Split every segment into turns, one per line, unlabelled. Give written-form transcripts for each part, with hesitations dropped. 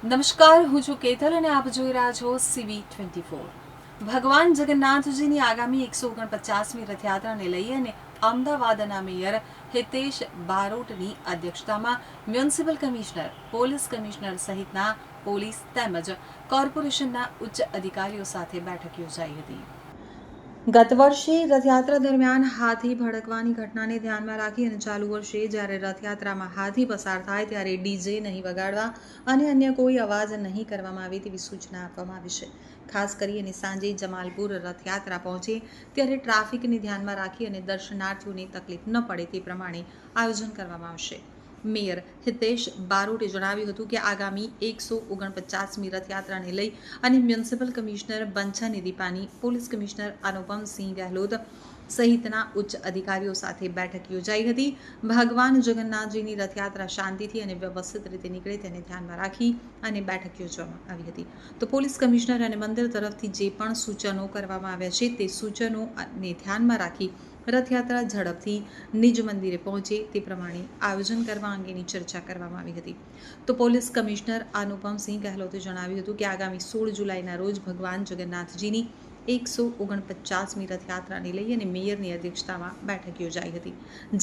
નમસ્કાર, હું છું કેતલ અને આપ જોઈ રહ્યા છો CV24। ભગવાન જગન્નાથજીની આગામી 149મી રથયાત્રાને લઈ અને અમદાવાદના મેયર હિતેશ બારોટની અધ્યક્ષતામાં મ્યુનિસિપલ કમિશનર, પોલીસ કમિશનર સહિતના પોલીસ તેમજ કોર્પોરેશનના ઉચ્ચ અધિકારીઓ સાથે બેઠક યોજાઈ હતી। ગત વર્ષે રથયાત્રા દરમિયાન હાથી ભડકવાની ઘટનાને ધ્યાનમાં રાખી અને ચાલુ વર્ષે જ્યારે રથયાત્રામાં હાથી પસાર થાય ત્યારે ડીજે નહીં વગાડવા અને અન્ય કોઈ અવાજ નહીં કરવામાં આવે તેવી સૂચના આપવામાં આવી છે। ખાસ કરીને સાંજે જમાલપુર રથયાત્રા પહોંચે ત્યારે ટ્રાફિકને ધ્યાનમાં રાખી અને દર્શનાર્થીઓને તકલીફ ન પડે તે પ્રમાણે આયોજન કરવામાં આવશે। મેયર હિતેશ બારોટે જણાવ્યું હતું કે આગામી 149મી રથયાત્રાને લઈ અને મ્યુનિસિપલ કમિશનર બંછાનિધિ પાની, પોલીસ કમિશનર અનુપમસિંહ ગહેલોત સહિતના ઉચ્ચ અધિકારીઓ સાથે બેઠક યોજાઈ હતી। ભગવાન જગન્નાથજીની રથયાત્રા શાંતિથી અને વ્યવસ્થિત રીતે નીકળે તેને ધ્યાનમાં રાખી અને બેઠક યોજવામાં આવી હતી। તો પોલીસ કમિશનર અને મંદિર તરફથી જે પણ સૂચનો કરવામાં આવ્યા છે તે સૂચનોને ધ્યાનમાં રાખી રથયાત્રા ઝડપથી નિજ મંદિરે પહોંચે તે પ્રમાણે આયોજન કરવા અંગેની ચર્ચા કરવામાં આવી હતી। તો પોલીસ કમિશનર અનુપમસિંહ ગહેલોતે જણાવ્યું હતું કે આગામી 16 જુલાઈના રોજ ભગવાન જગન્નાથજીની 149મી રથયાત્રાને લઈ અને મેયરની અધ્યક્ષતામાં બેઠક યોજાઈ હતી,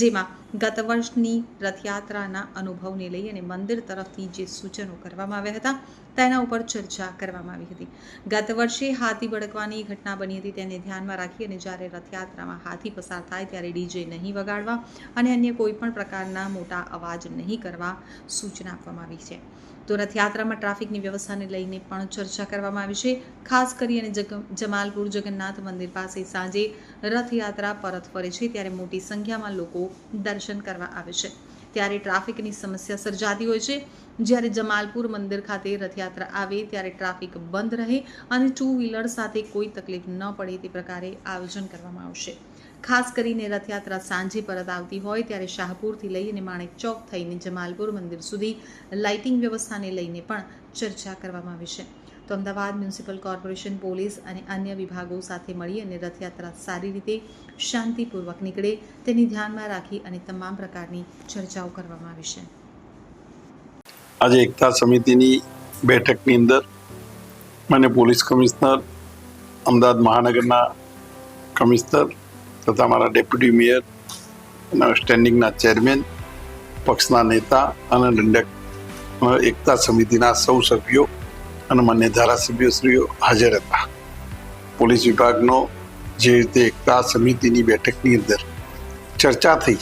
જેમાં ગત વર્ષની રથયાત્રાના અનુભવને લઈ અને મંદિર તરફથી જે સૂચનો કરવામાં આવ્યા હતા તેના ઉપર ચર્ચા કરવામાં આવી હતી। ગત વર્ષે હાથી ભડકવાની ઘટના બની હતી તેને ધ્યાનમાં રાખી અને જ્યારે રથયાત્રામાં હાથી પસાર થાય ત્યારે ડીજે નહીં વગાડવા અને અન્ય કોઈ પણ પ્રકારના મોટા અવાજ નહીં કરવા સૂચના આપવામાં આવી છે। તો રથયાત્રામાં ટ્રાફિકની વ્યવસ્થાને લઈને પણ ચર્ચા કરવામાં આવી છે। ખાસ કરીને જમાલપુર જગન્નાથ મંદિર પાસે સાંજે રથયાત્રા પરત ફરે છે ત્યારે મોટી સંખ્યામાં લોકો દર્શન કરવા આવે છે ત્યારે ટ્રાફિકની સમસ્યા સર્જાતી હોય છે। જ્યારે જમાલપુર મંદિર ખાતે રથયાત્રા આવે ત્યારે ટ્રાફિક બંધ રહે અને 2 વ્હીલર સાથે કોઈ તકલીફ ન પડે તે પ્રકારે આયોજન કરવામાં આવશે। ખાસ કરીને રથયાત્રા સાંજે પરત આવતી હોય ત્યારે શાહપુરથી લઈ અને માણેક ચોક થઈને જમાલપુર મંદિર સુધી લાઇટિંગ વ્યવસ્થાને લઈને પણ ચર્ચા કરવામાં આવી છે। તો અમદાવાદ મ્યુનિસિપલ કોર્પોરેશન, પોલીસ અને અન્ય વિભાગો સાથે મળી અને રથયાત્રા સારી રીતે શાંતિપૂર્વક નીકળે તેની ધ્યાનમાં રાખી અને તમામ પ્રકારની ચર્ચાઓ કરવામાં આવી છે।
આજે એકતા સમિતિની બેઠકની અંદર મને પોલીસ કમિશનર, અમદાવાદ મહાનગરના કમિશનર તથા મારા ડેપ્યુટી મેયર અને સ્ટેન્ડિંગના ચેરમેન, પક્ષના નેતા અને દંડક એકતા સમિતિના સૌ સભ્યો અને માન્ય ધારાસભ્યશ્રીઓ હાજર હતા। પોલીસ વિભાગનો જે રીતે એકતા સમિતિની બેઠકની અંદર ચર્ચા થઈ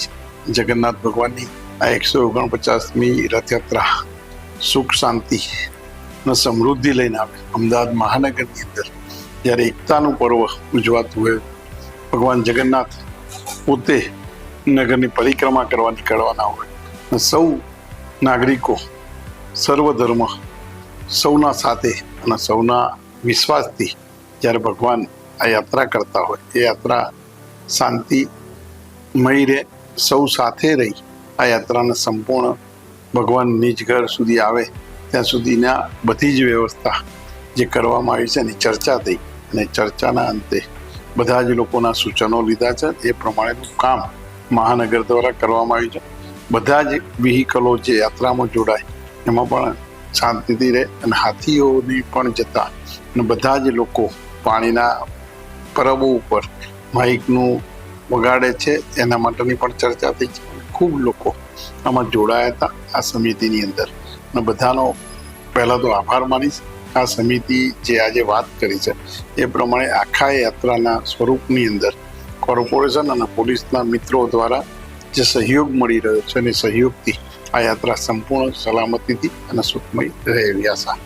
જગન્નાથ ભગવાનની આ 149મી રથયાત્રા સુખ, શાંતિ અને સમૃદ્ધિ લઈને આવે અમદાવાદ મહાનગરની અંદર જ્યારે એકતાનું પર્વ ઉજવાતું હોય, ભગવાન જગન્નાથ પોતે નગરની પરિક્રમા કરવા નીકળવાના હોય અને સૌ નાગરિકો, સર્વ ધર્મ, સૌના સાથે અને સૌના વિશ્વાસથી જ્યારે ભગવાન આ યાત્રા કરતા હોય એ યાત્રા શાંતિમય રહે, સૌ સાથે રહી આ યાત્રાને સંપૂર્ણ ભગવાન નિજ ઘર સુધી આવે ત્યાં સુધીના બધી જ વ્યવસ્થા જે કરવામાં આવી છે એની ચર્ચા થઈ અને ચર્ચાના અંતે બધા જ લોકોના સૂચનો લીધા છે। એ પ્રમાણેનું કામ મહાનગર દ્વારા કરવામાં આવ્યું છે। બધા જ વ્હીકલો જે યાત્રામાં જોડાય એમાં પણ શાંતિથી રહે અને હાથીઓની પણ જતા અને બધા જ લોકો પાણીના પરબો ઉપર માઇકનું વગાડે છે એના માટેની પણ ચર્ચા થઈ છે। ખૂબ લોકો આમાં જોડાયા હતા આ સમિતિની અંદર અને બધાનો પહેલાં તો આભાર માનીશ। આ સમિતિ જે આજે વાત કરી છે એ પ્રમાણે આખા યાત્રાના સ્વરૂપની અંદર કોર્પોરેશન અને પોલીસના મિત્રો દ્વારા જે સહયોગ મળી રહ્યો છે અને સહયોગથી આ યાત્રા સંપૂર્ણ સલામતીથી અને સુખમય રહે એવી આશા।